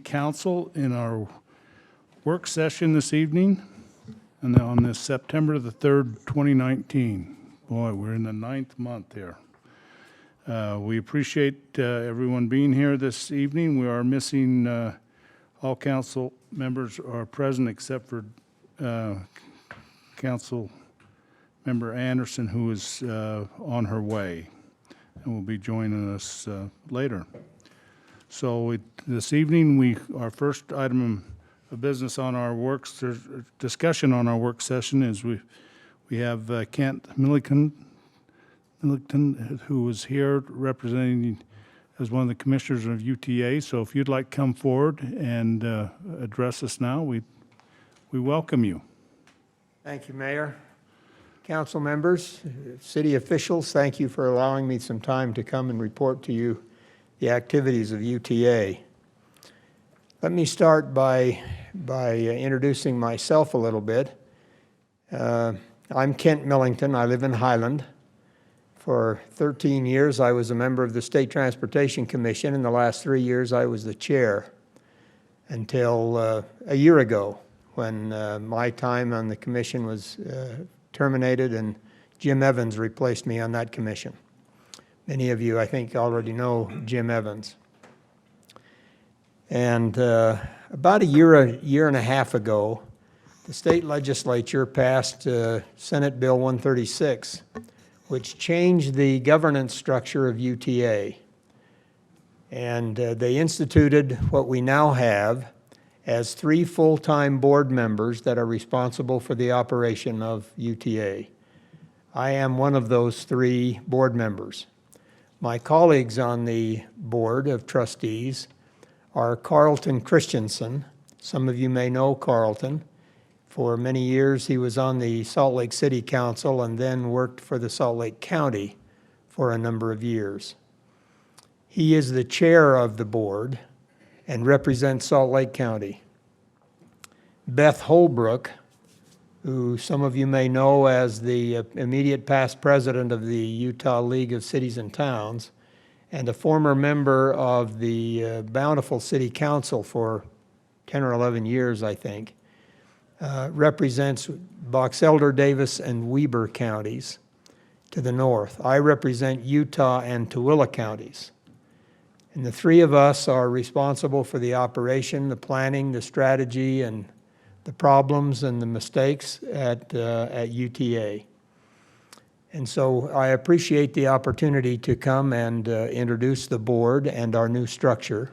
Council in our work session this evening, and on this September the 3rd, 2019. Boy, we're in the 9th month here. We appreciate everyone being here this evening. We are missing all council members are present except for Council Member Anderson, who is on her way and will be joining us later. So this evening, our first item of business on our discussion on our work session is we have Kent Millington, who is here representing as one of the commissioners of UTA. So if you'd like to come forward and address us now, we welcome you. Thank you, Mayor. Council members, city officials, thank you for allowing me some time to come and report to you the activities of UTA. Let me start by introducing myself a little bit. I'm Kent Millington. I live in Highland. For 13 years, I was a member of the State Transportation Commission. In the last 3 years, I was the chair until a year ago when my time on the commission was terminated and Jim Evans replaced me on that commission. Many of you, I think, already know Jim Evans. And about a year and a half ago, the state legislature passed Senate Bill 136, which changed the governance structure of UTA. And they instituted what we now have as 3 full-time board members that are responsible for the operation of UTA. I am one of those 3 board members. My colleagues on the board of trustees are Carlton Christensen. Some of you may know Carlton. For many years, he was on the Salt Lake City Council and then worked for the Salt Lake County for a number of years. He is the chair of the board and represents Salt Lake County. Beth Holbrook, who some of you may know as the immediate past president of the Utah League of Cities and Towns, and a former member of the Bountiful City Council for 10 or 11 years, I think, represents Box Elder, Davis, and Weber counties to the north. I represent Utah and Tooele counties. And the 3 of us are responsible for the operation, the planning, the strategy, and the problems and the mistakes at UTA. And so I appreciate the opportunity to come and introduce the board and our new structure,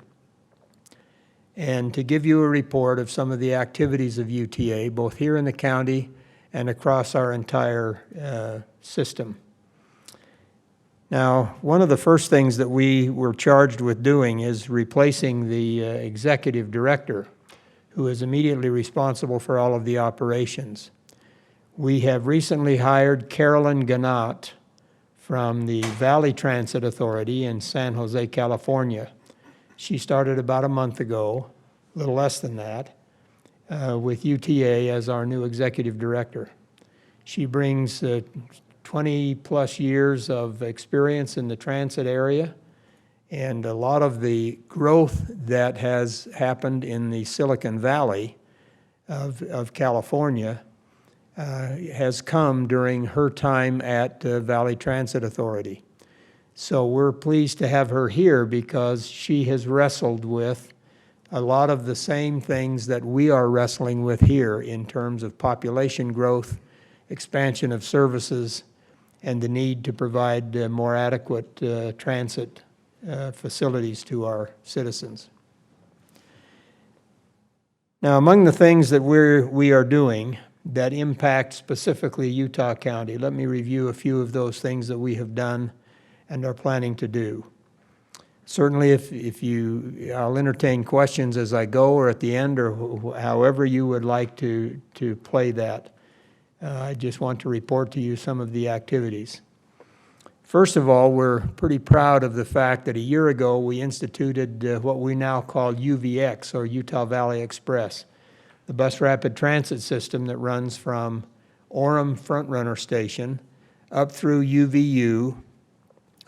and to give you a report of some of the activities of UTA, both here in the county and across our entire system. Now, one of the first things that we were charged with doing is replacing the executive director, who is immediately responsible for all of the operations. We have recently hired Carolyn Ganat from the Valley Transit Authority in San Jose, California. She started about a month ago, a little less than that, with UTA as our new executive director. She brings 20 plus years of experience in the transit area, and a lot of the growth that has happened in the Silicon Valley of California has come during her time at Valley Transit Authority. So we're pleased to have her here because she has wrestled with a lot of the same things that we are wrestling with here in terms of population growth, expansion of services, and the need to provide more adequate transit facilities to our citizens. Now, among the things that we are doing that impact specifically Utah County, let me review a few of those things that we have done and are planning to do. Certainly, I'll entertain questions as I go or at the end, or however you would like to play that. I just want to report to you some of the activities. First of all, we're pretty proud of the fact that a year ago we instituted what we now call UVX, or Utah Valley Express, the bus rapid transit system that runs from Orem Frontrunner Station up through UVU,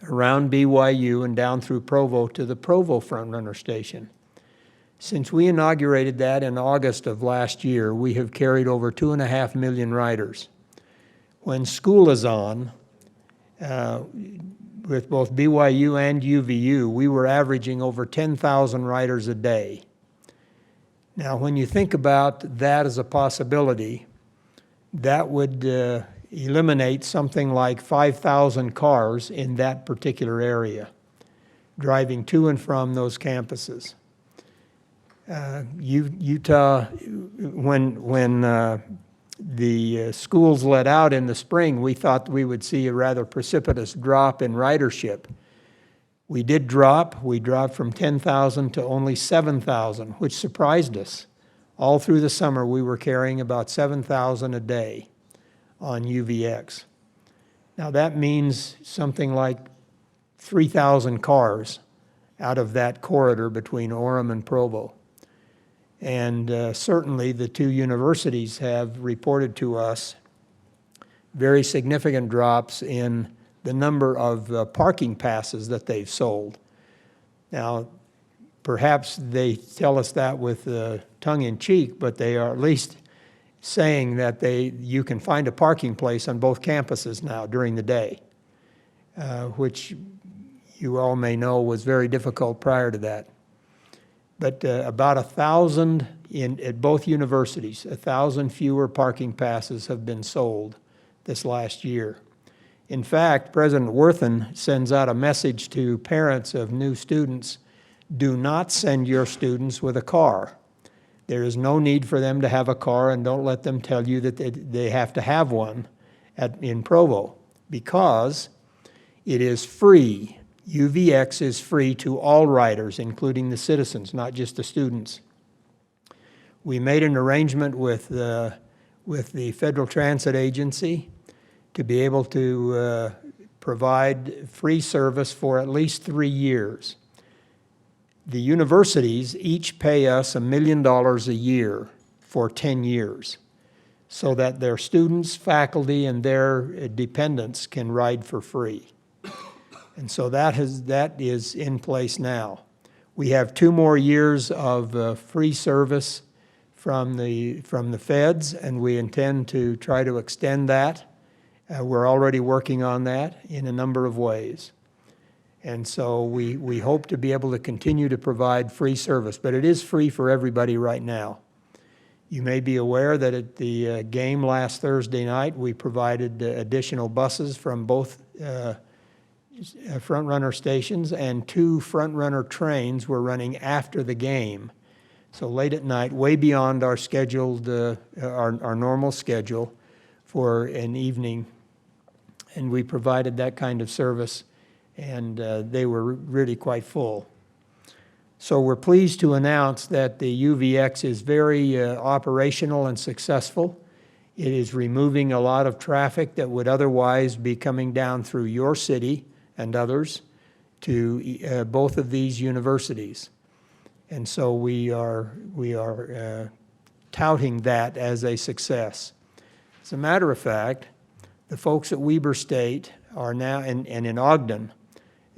around BYU, and down through Provo to the Provo Frontrunner Station. Since we inaugurated that in August of last year, we have carried over 2.5 million riders. When school is on, with both BYU and UVU, we were averaging over 10,000 riders a day. Now, when you think about that as a possibility, that would eliminate something like 5,000 cars in that particular area, driving to and from those campuses. Utah, when the schools let out in the spring, we thought we would see a rather precipitous drop in ridership. We did drop. We dropped from 10,000 to only 7,000, which surprised us. All through the summer, we were carrying about 7,000 a day on UVX. Now, that means something like 3,000 cars out of that corridor between Orem and Provo. And certainly the two universities have reported to us very significant drops in the number of parking passes that they've sold. Now, perhaps they tell us that with tongue-in-cheek, but they are at least saying that you can find a parking place on both campuses now during the day, which you all may know was very difficult prior to that. But about 1,000 at both universities, 1,000 fewer parking passes have been sold this last year. In fact, President Worthen sends out a message to parents of new students: do not send your students with a car. There is no need for them to have a car, and don't let them tell you that they have to have one in Provo, because it is free. UVX is free to all riders, including the citizens, not just the students. We made an arrangement with the Federal Transit Agency to be able to provide free service for at least 3 years. The universities each pay us $1 million a year for 10 years so that their students, faculty, and their dependents can ride for free. And so that is in place now. We have 2 more years of free service from the feds, and we intend to try to extend that. We're already working on that in a number of ways. And so we hope to be able to continue to provide free service, but it is free for everybody right now. You may be aware that at the game last Thursday night, we provided additional buses from both front-runner stations, and 2 front-runner trains were running after the game. So late at night, way beyond our scheduled, our normal schedule for an evening, and we provided that kind of service, and they were really quite full. So we're pleased to announce that the UVX is very operational and successful. It is removing a lot of traffic that would otherwise be coming down through your city and others to both of these universities. And so we are touting that as a success. As a matter of fact, the folks at Weber State are now, and in Ogden,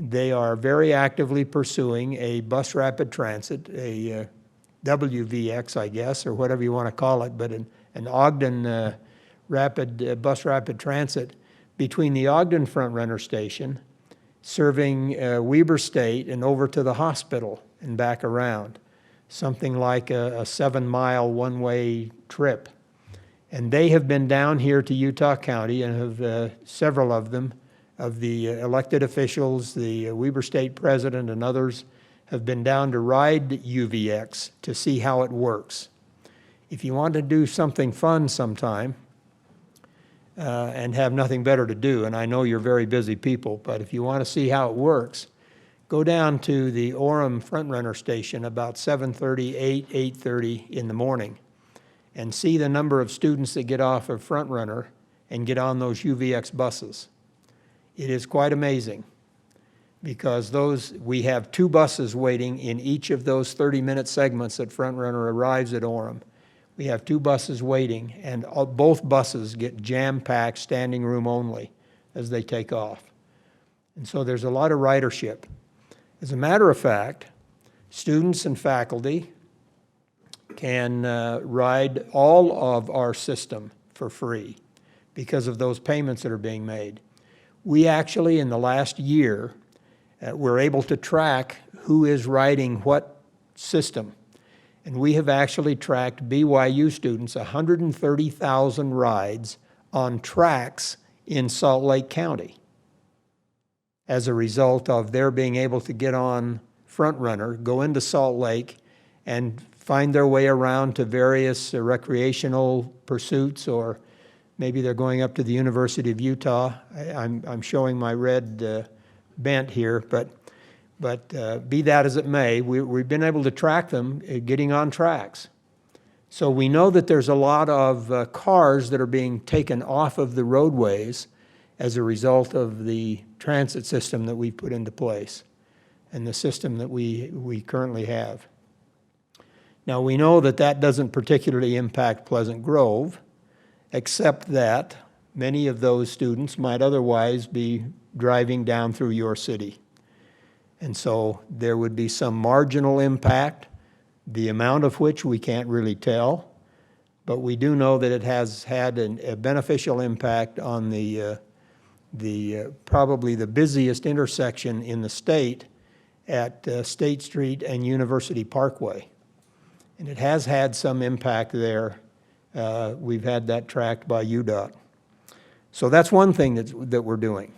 they are very actively pursuing a bus rapid transit, a WVX, I guess, or whatever you want to call it, but an Ogden bus rapid transit between the Ogden front runner station, serving Weber State and over to the hospital and back around, something like a 7-mile one-way trip. And they have been down here to Utah County, and have several of them, of the elected officials, the Weber State president and others, have been down to ride UVX to see how it works. If you want to do something fun sometime and have nothing better to do, and I know you're very busy people, but if you want to see how it works, go down to the Orem front-runner station about 7:30, 8:30 in the morning, and see the number of students that get off of front-runner and get on those UVX buses. It is quite amazing, because we have 2 buses waiting in each of those 30-minute segments that front-runner arrives at Orem. We have 2 buses waiting, and both buses get jam-packed, standing room only, as they take off. And so there's a lot of ridership. As a matter of fact, students and faculty can ride all of our system for free because of those payments that are being made. We actually, in the last year, were able to track who is riding what system. And we have actually tracked BYU students 130,000 rides on tracks in Salt Lake County as a result of their being able to get on Front Runner, go into Salt Lake, and find their way around to various recreational pursuits, or maybe they're going up to the University of Utah. I'm showing my red bent here, but be that as it may, we've been able to track them getting on tracks. So we know that there's a lot of cars that are being taken off of the roadways as a result of the transit system that we've put into place and the system that we currently have. Now, we know that that doesn't particularly impact Pleasant Grove, except that many of those students might otherwise be driving down through your city. And so there would be some marginal impact, the amount of which we can't really tell, but we do know that it has had a beneficial impact on the probably the busiest intersection in the state at State Street and University Parkway. And it has had some impact there. We've had that tracked by UDOT. So that's one thing that we're doing.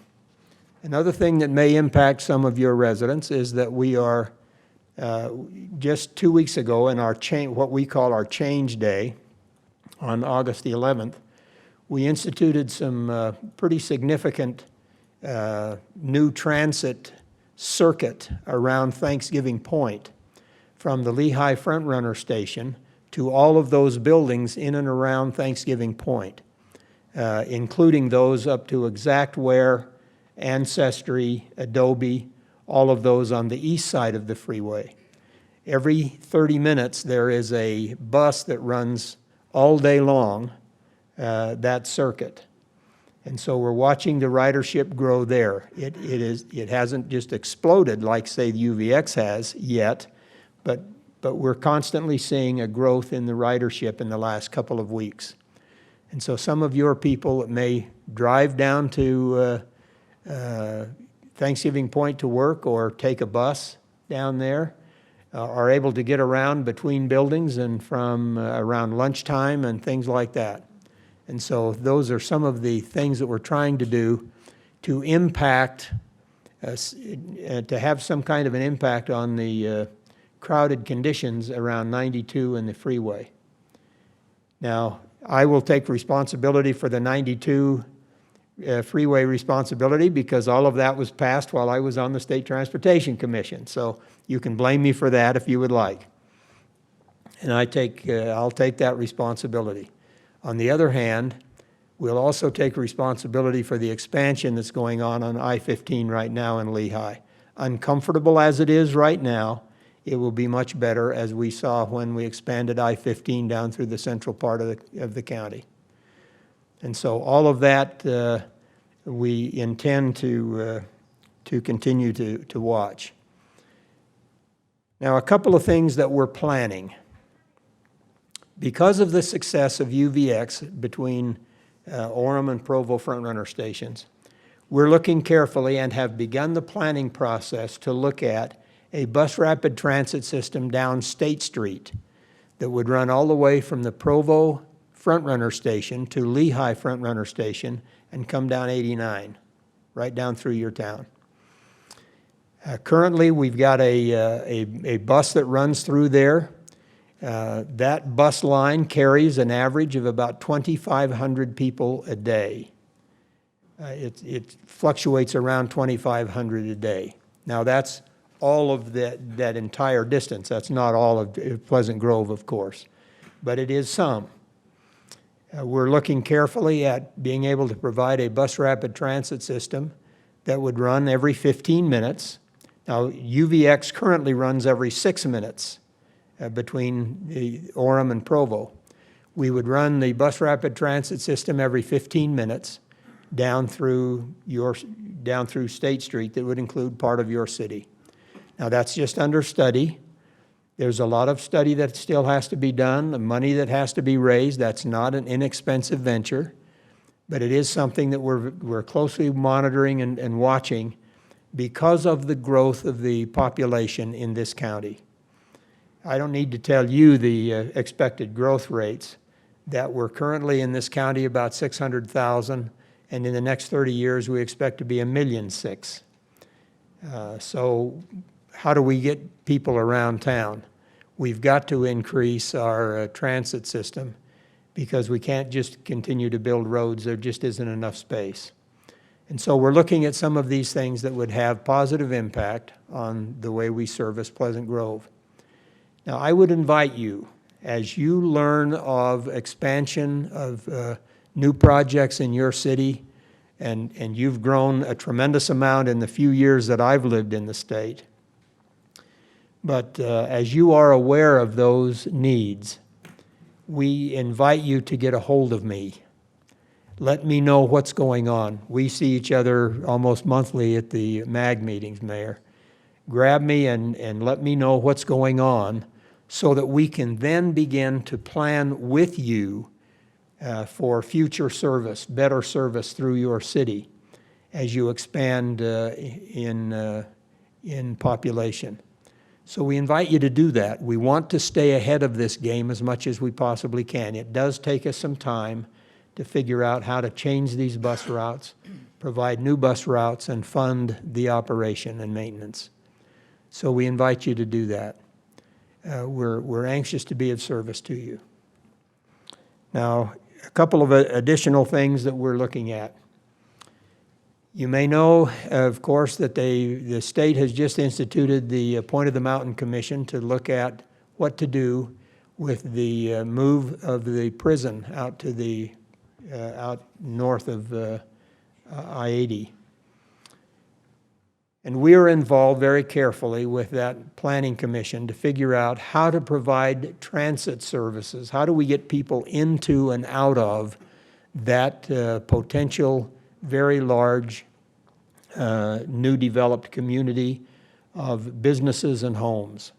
Another thing that may impact some of your residents is that we are, just 2 weeks ago in our what we call our Change Day on August the 11th, we instituted some pretty significant new transit circuit around Thanksgiving Point, from the Lehigh Front Runner Station to all of those buildings in and around Thanksgiving Point, including those up to Exactware, Ancestry, Adobe, all of those on the east side of the freeway. Every 30 minutes there is a bus that runs all day long that circuit. And so we're watching the ridership grow there. It hasn't just exploded like, say, the UVX has yet, but we're constantly seeing a growth in the ridership in the last couple of weeks. And so some of your people that may drive down to Thanksgiving Point to work or take a bus down there are able to get around between buildings and from around lunchtime and things like that. And so those are some of the things that we're trying to do to impact, to have some kind of an impact on the crowded conditions around 92 and the freeway. Now, I will take responsibility for the 92 freeway responsibility because all of that was passed while I was on the State Transportation Commission. So you can blame me for that if you would like. And I'll take that responsibility. On the other hand, we'll also take responsibility for the expansion that's going on I-15 right now in Lehigh. Uncomfortable as it is right now, it will be much better, as we saw when we expanded I-15 down through the central part of the county. And so all of that we intend to continue to watch. Now, a couple of things that we're planning. Because of the success of UVX between Orem and Provo Front Runner stations, we're looking carefully and have begun the planning process to look at a bus rapid transit system down State Street that would run all the way from the Provo Front Runner station to Lehigh Front Runner station and come down 89, right down through your town. Currently, we've got a bus that runs through there. That bus line carries an average of about 2,500 people a day. It fluctuates around 2,500 a day. Now, that's all of that entire distance. That's not all of Pleasant Grove, of course, but it is some. We're looking carefully at being able to provide a bus rapid transit system that would run every 15 minutes. Now, UVX currently runs every 6 minutes between the Orem and Provo. We would run the bus rapid transit system every 15 minutes down through State Street that would include part of your city. Now, that's just under study. There's a lot of study that still has to be done, the money that has to be raised. That's not an inexpensive venture, but it is something that we're closely monitoring and watching because of the growth of the population in this county. I don't need to tell you the expected growth rates, that we're currently in this county about 600,000, and in the next 30 years we expect to be 1,600,000. So how do we get people around town? We've got to increase our transit system because we can't just continue to build roads. There just isn't enough space. And so we're looking at some of these things that would have positive impact on the way we service Pleasant Grove. Now, I would invite you, as you learn of expansion of new projects in your city, and you've grown a tremendous amount in the few years that I've lived in the state, but as you are aware of those needs, we invite you to get a hold of me. Let me know what's going on. We see each other almost monthly at the MAG meetings, Mayor. Grab me and let me know what's going on so that we can then begin to plan with you for future service, better service through your city as you expand in population. So we invite you to do that. We want to stay ahead of this game as much as we possibly can. It does take us some time to figure out how to change these bus routes, provide new bus routes, and fund the operation and maintenance. So we invite you to do that. We're anxious to be of service to you. Now, a couple of additional things that we're looking at. You may know, of course, that the state has just instituted the Point of the Mountain Commission to look at what to do with the move of the prison out to the out north of I-80. And we are involved very carefully with that planning commission to figure out how to provide transit services. How do we get people into and out of that potential very large new developed community of businesses and homes?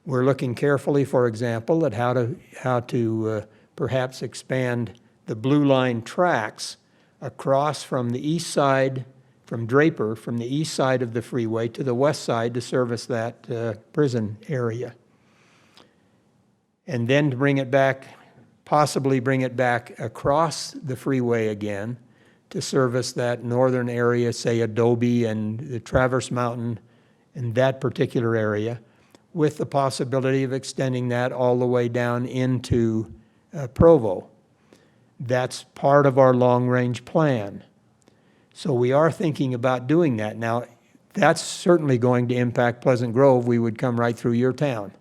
We're looking carefully, for example, at how to perhaps expand the Blue Line tracks across from the east side, from Draper, from the east side of the freeway to the west side to service that prison area. And then to bring it back, possibly bring it back across the freeway again to service that northern area, say Adobe and the Traverse Mountain and that particular area, with the possibility of extending that all the way down into Provo. That's part of our long-range plan. So we are thinking about doing that. Now, that's certainly going to impact Pleasant Grove. We would come right through your town.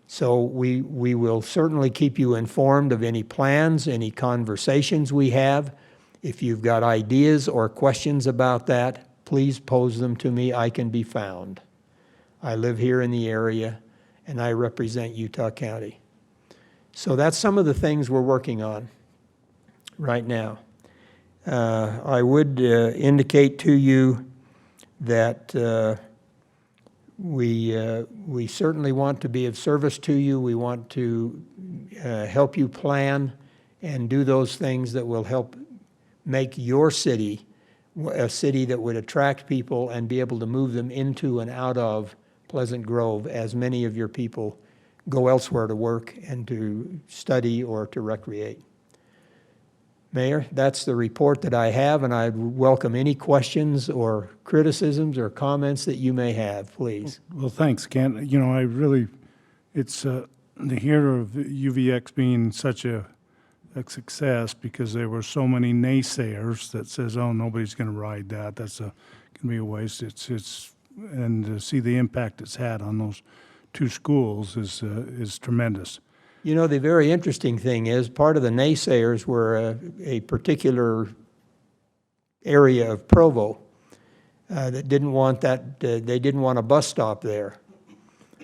So we will certainly keep you informed of any plans, any conversations we have. If you've got ideas or questions about that, please pose them to me. I can be found. I live here in the area, and I represent Utah County. So that's some of the things we're working on right now. I would indicate to you that we certainly want to be of service to you. We want to help you plan and do those things that will help make your city a city that would attract people and be able to move them into and out of Pleasant Grove, as many of your people go elsewhere to work and to study or to recreate. Mayor, that's the report that I have, and I'd welcome any questions or criticisms or comments that you may have, please. Well, thanks, Kent. You know, I really, it's to hear of UVX being such a success, because there were so many naysayers that says, oh, nobody's going to ride that. That's going to be a waste. And to see the impact it's had on those two schools is tremendous. You know, the very interesting thing is part of the naysayers were a particular area of Provo that didn't want that, they didn't want a bus stop there.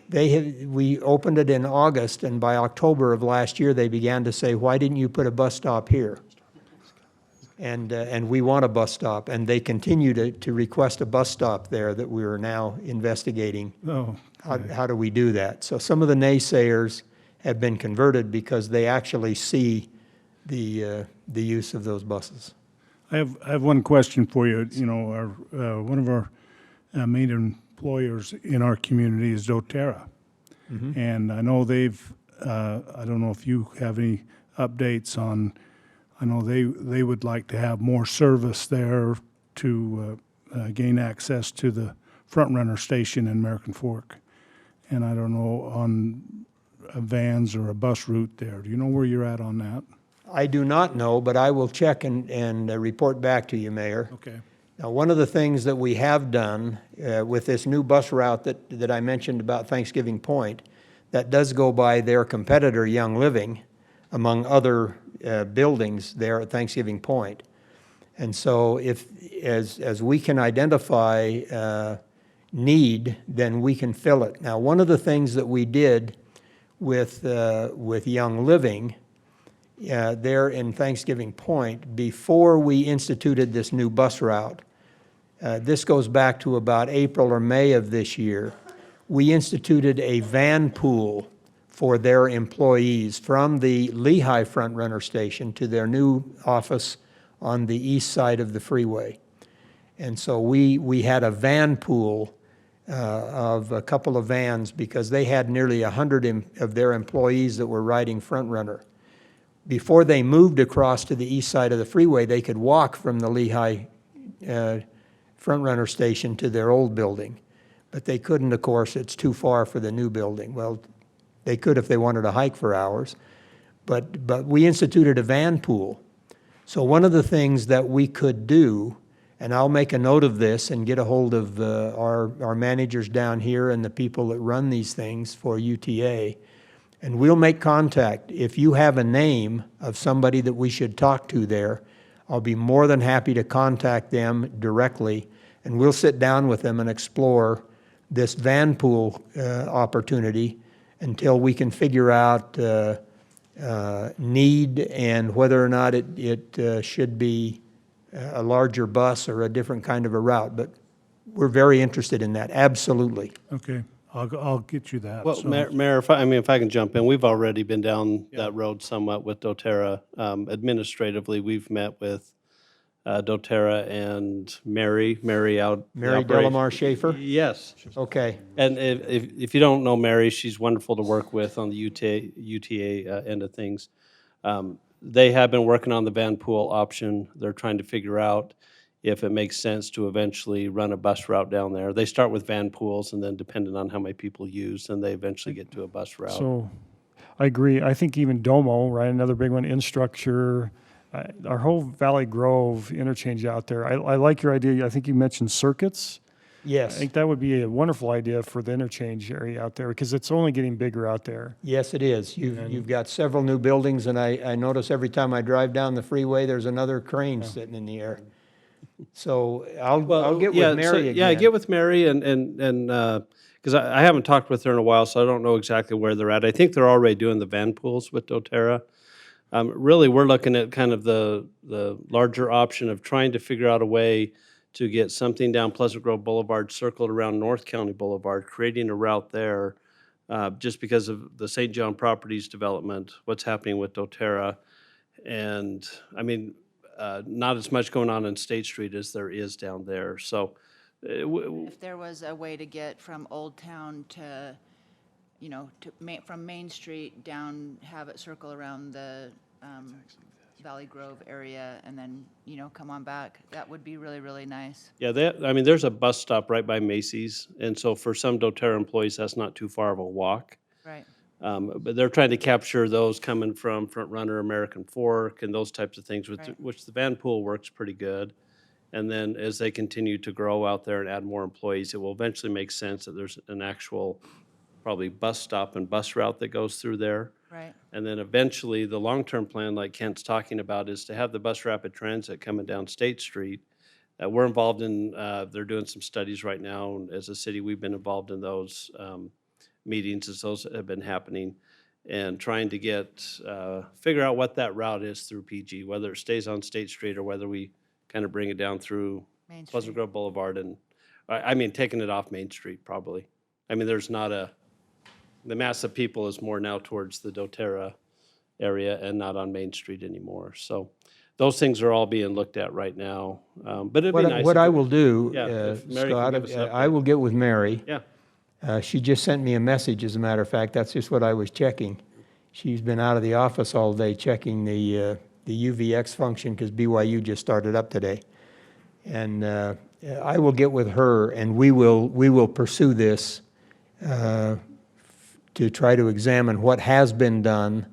We opened it in August, and by October of last year, they began to say, why didn't you put a bus stop here? And we want a bus stop, and they continue to request a bus stop there that we are now investigating. Oh, How do we do that? So some of the naysayers have been converted because they actually see the use of those buses. I have one question for you. You know, one of our main employers in our community is doTERRA. And I know they've, I don't know if you have any updates on, I know they would like to have more service there to gain access to the Front Runner station in American Fork. And I don't know on vans or a bus route there. Do you know where you're at on that? I do not know, but I will check and report back to you, Mayor. Okay. Now, one of the things that we have done with this new bus route that I mentioned about Thanksgiving Point, that does go by their competitor, Young Living, among other buildings there at Thanksgiving Point. And so as we can identify need, then we can fill it. Now, one of the things that we did with Young Living there in Thanksgiving Point, before we instituted this new bus route, this goes back to about April or May of this year, we instituted a van pool for their employees from the Lehigh Front Runner station to their new office on the east side of the freeway. And so we had a van pool of a couple of vans because they had nearly 100 of their employees that were riding Front Runner. Before they moved across to the east side of the freeway, they could walk from the Lehigh Front Runner station to their old building. But they couldn't, of course, it's too far for the new building. Well, they could if they wanted to hike for hours. But we instituted a van pool. So one of the things that we could do, and I'll make a note of this and get a hold of our managers down here and the people that run these things for UTA, and we'll make contact. If you have a name of somebody that we should talk to there, I'll be more than happy to contact them directly, and we'll sit down with them and explore this van pool opportunity until we can figure out need and whether or not it should be a larger bus or a different kind of a route. But we're very interested in that, absolutely. Okay. I'll get you that. Well, So- Mayor, if I can jump in, we've already been down that road somewhat with doTERRA. Administratively, we've met with doTERRA and Mary out. the Mary operation- Delamar Schaefer? Yes. Okay, And if you don't know Mary, she's wonderful to work with on the UTA end of things. They have been working on the van pool option. They're trying to figure out if it makes sense to eventually run a bus route down there. They start with van pools, and then depending on how many people use, and they eventually get to a bus route. So I agree. I think even Domo, right, another big one, Instructure, our whole Valley Grove interchange out there. I like your idea. I think you mentioned circuits. I yes, think that would be a wonderful idea for the interchange area out there because it's only getting bigger out there. yes, it is. You've got several new buildings, and I notice every time I drive down the freeway, there's another crane sitting in the air. So I'll get with Mary again. Yeah, get with Mary and because I haven't talked with her in a while, so I don't know exactly where they're at. I think they're already doing the van pools with doTERRA. Really, we're looking at kind of the larger option of trying to figure out a way to get something down Pleasant Grove Boulevard, circled around North County Boulevard, creating a route there, just because of the St. John Properties development, what's happening with doTERRA. And, I mean, not as much going on in State Street as there is down there. So If there was a way to get from Old Town to, from Main Street down, have it circle around the Valley Grove area and then, come on back, that would be really, really nice. yeah, there's a bus stop right by Macy's. And so for some doTERRA employees, that's not too far of a walk. Right. But they're trying to capture those coming from Front Runner, American Fork, and those types of things, Right. which the van pool works pretty good. And then as they continue to grow out there and add more employees, it will eventually make sense that there's an actual probably bus stop and bus route that goes through there. Right. And then eventually, the long-term plan, like Kent's talking about, is to have the bus rapid transit coming down State Street. We're involved in, they're doing some studies right now. And as a city, we've been involved in those meetings as those have been happening, and trying to figure out what that route is through PG, whether it stays on State Street or whether we kind of bring it down through Main Street. Pleasant Grove Boulevard and, taking it off Main Street probably. I mean, there's not the mass of people is more now towards the doTERRA area and not on Main Street anymore. So those things are all being looked at right now. But it'd be nice. What if I it- will do, Yeah, if Mary can Scott, give us an I update. will get with Mary. Yeah, She just sent me a message, as a matter of fact. That's just what I was checking. She's been out of the office all day checking the UVX function because BYU just started up today. And I will get with her, and we will pursue this to try to examine what has been done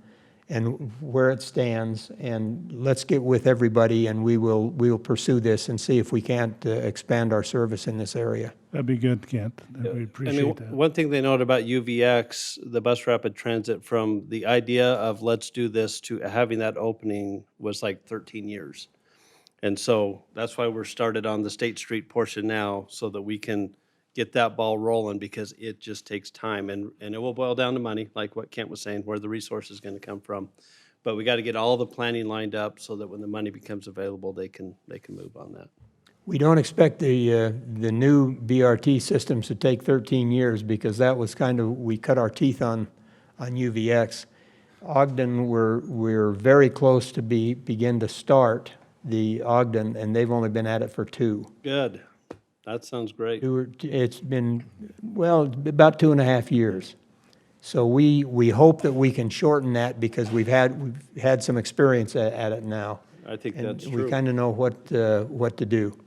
and where it stands. And let's get with everybody, and we will pursue this and see if we can't expand our service in this area. That'd be good, Kent. We I mean, appreciate that. one thing they note about UVX, the Bus Rapid Transit, from the idea of let's do this to having that opening was like 13 years. And so that's why we're started on the State Street portion now, so that we can get that ball rolling, because it just takes time, and it will boil down to money, like what Kent was saying, where the resource is going to come from. But we got to get all the planning lined up so that when the money becomes available, they can move on that. We don't expect the new BRT systems to take 13 years, because that was kind of, we cut our teeth on UVX. Ogden, we're very close to begin to start the Ogden, and they've only been at it for 2. Good. That sounds great. It's been, well, about 2.5 years. So we hope that we can shorten that, because we've had some experience at it now. I think And that's we true. kind of know what to do.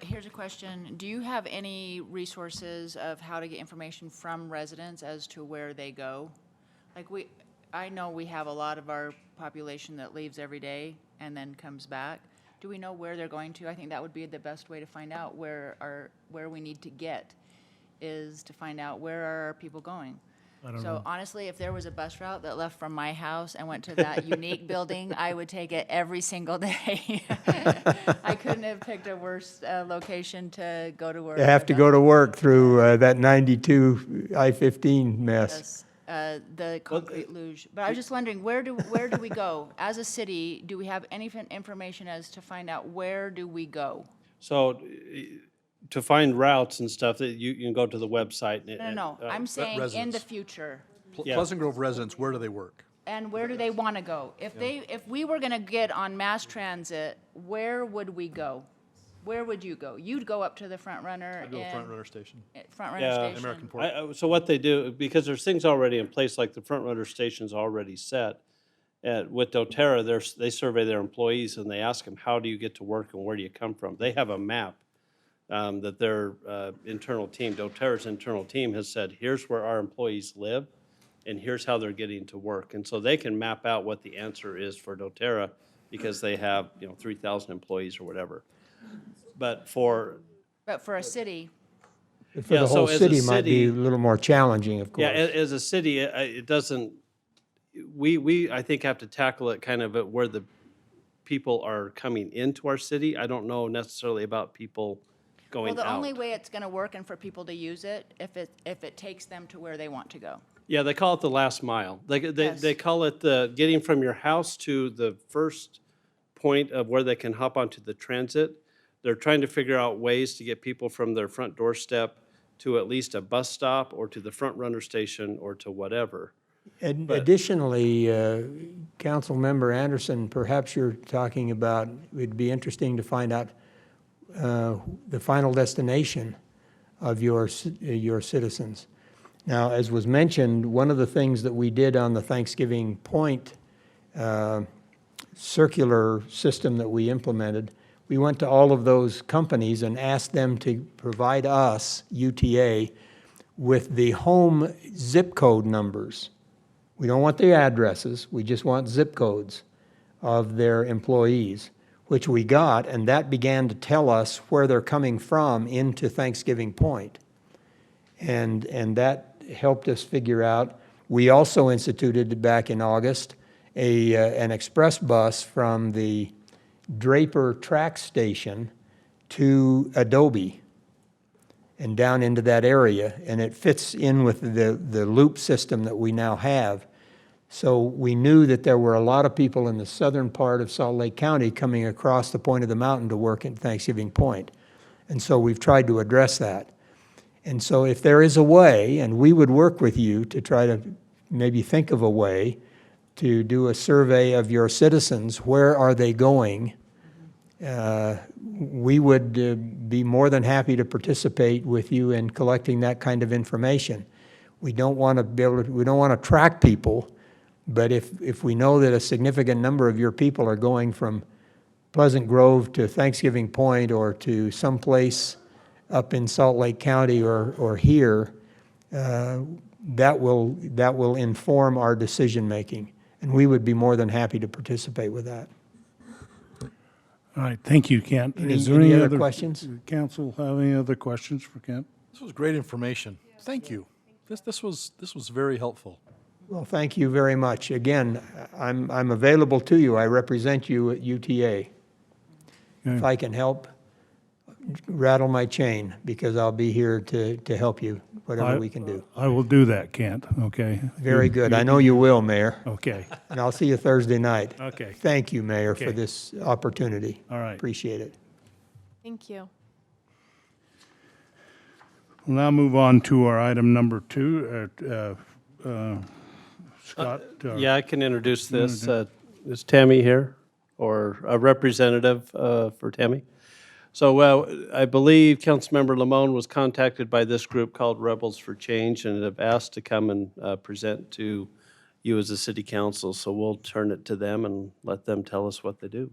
Here's a question. Do you have any resources of how to get information from residents as to where they go? Like I know we have a lot of our population that leaves every day and then comes back. Do we know where they're going to? I think that would be the best way to find out where we need to get, is to find out where are our people going. So honestly, if there was a bus route that left from my house and went to that unique building, I would take it every single day. I couldn't have picked a worse location to go to work. You have to go to work through that 92 I-15 mess. Yes, the concrete luge. But I was just wondering, where do we go? As a city, do we have any information as to find out where do we go? So to find routes and stuff, that you can go to the website. No, I'm saying in the future. Yeah. Pleasant Grove residents, where do they work? And where do they want to go? If we were going to get on mass transit, where would we go? Where would you go? You'd go up to the Front Runner. I go to Front Runner Station. Front Runner Yeah. Station. American Port. So what they do, because there's things already in place, like the Front Runner Station's already set. With doTERRA, they survey their employees and they ask them, how do you get to work and where do you come from? They have a map that their internal team, doTERRA's internal team, has said, here's where our employees live and here's how they're getting to work. And so they can map out what the answer is for doTERRA, because they have 3,000 employees or whatever. But for a city, For Yeah, the so whole as a city might be a city- little more challenging, of course. Yeah, as a city, it doesn't, we, I think, have to tackle it kind of at where the people are coming into our city. I don't know necessarily about people well, going the only out. way it's going to work and for people to use it, if it takes them to where they want to go. Yeah, they call it the last mile. Yes. They call it the getting from your house to the first point of where they can hop onto the transit. They're trying to figure out ways to get people from their front doorstep to at least a bus stop or to the Front Runner Station or to whatever. And additionally, Councilmember Anderson, perhaps you're talking about, it'd be interesting to find out the final destination of your citizens. Now, as was mentioned, one of the things that we did on the Thanksgiving Point circular system that we implemented, we went to all of those companies and asked them to provide us, UTA, with the home zip code numbers. We don't want their addresses, we just want zip codes of their employees, which we got, and that began to tell us where they're coming from into Thanksgiving Point. And that helped us figure out. We also instituted back in August an express bus from the Draper track station to Adobe and down into that area, and it fits in with the loop system that we now have. So we knew that there were a lot of people in the southern part of Salt Lake County coming across the point of the mountain to work at Thanksgiving Point. And so we've tried to address that. And so if there is a way, and we would work with you to try to maybe think of a way to do a survey of your citizens, where are they going? We would be more than happy to participate with you in collecting that kind of information. We don't want to we don't want to track people, but if we know that a significant number of your people are going from Pleasant Grove to Thanksgiving Point or to someplace up in Salt Lake County or here, that will inform our decision-making, and we would be more than happy to participate with that. All right, thank you, Kent. Is there Any other questions? Council have any other questions for Kent? This was great information. Thank you. This was very helpful. Well, thank you very much. Again, I'm available to you. I represent you at UTA. If I can help, rattle my chain, because I'll be here to help you, whatever we can do. I will do that, Kent, okay? Very good. I know you will, Mayor, Okay, and I'll see you Thursday night. okay, Thank you, Mayor, for Okay. this opportunity. all right. Appreciate it. Thank you. We'll now move on to our item number 2. Scott? Yeah, I can introduce this. Is Tammy here, or a representative for Tammy? So I believe Councilmember Lamone was contacted by this group called Rebels for Change and have asked to come and present to you as a city council. So we'll turn it to them and let them tell us what they do.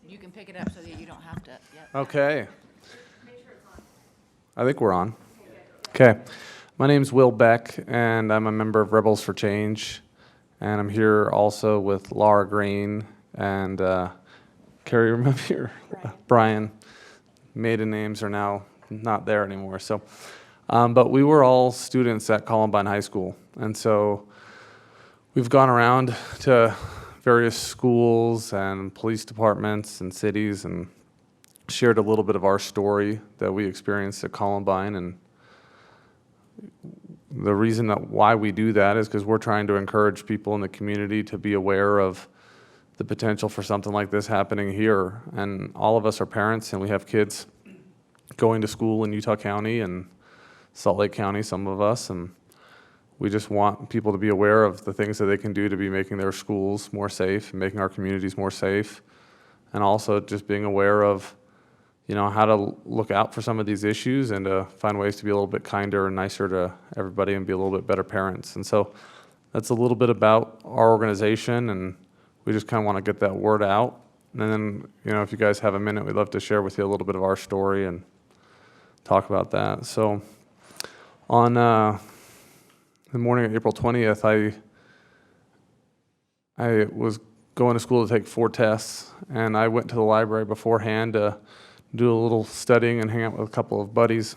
You can pick it up so that you don't have to, yep. Okay. I think we're on. Okay. My name's Will Beck, and I'm a member of Rebels for Change. And I'm here also with Laura Green and Carrie, remember your Brian. Maiden names are now not there anymore. So, but we were all students at Columbine High School. And so we've gone around to various schools and police departments and cities and shared a little bit of our story that we experienced at Columbine. And the reason that why we do that is because we're trying to encourage people in the community to be aware of the potential for something like this happening here. And all of us are parents, and we have kids going to school in Utah County and Salt Lake County, some of us, and we just want people to be aware of the things that they can do to be making their schools more safe and making our communities more safe, and also just being aware of, you know, how to look out for some of these issues and to find ways to be a little bit kinder and nicer to everybody and be a little bit better parents. And so that's a little bit about our organization, and we just kind of want to get that word out. And then, you know, if you guys have a minute, we'd love to share with you a little bit of our story and talk about that. So on the morning of April 20th, I was going to school to take 4 tests, and I went to the library beforehand to do a little studying and hang out with a couple of buddies.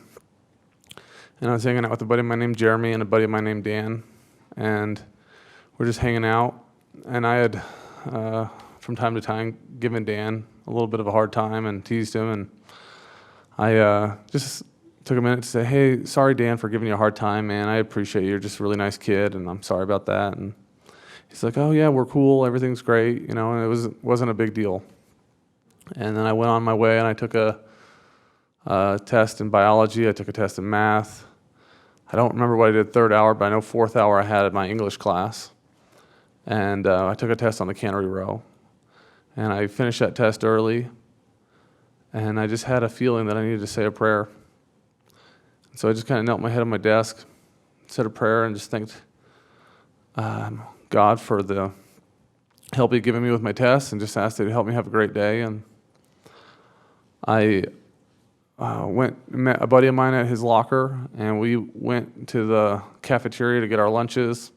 And I was hanging out with a buddy of mine named Jeremy and a buddy of mine named Dan, and we're just hanging out. And I had, from time to time, given Dan a little bit of a hard time and teased him, and I just took a minute to say, hey, sorry, Dan, for giving you a hard time, man. I appreciate you. You're just a really nice kid, and I'm sorry about that. And he's like, oh, yeah, we're cool. Everything's great. You know, and it wasn't a big deal. And then I went on my way, and I took a test in biology. I took a test in math. I don't remember what I did 3rd hour, but I know 4th hour I had at my English class. And I took a test on the cannery row. And I finished that test early, and I just had a feeling that I needed to say a prayer. So I just kind of knelt my head on my desk, said a prayer, and just thanked God for the help He'd given me with my tests, and just asked that He'd help me have a great day. And I went and met a buddy of mine at his locker, and we went to the cafeteria to get our lunches,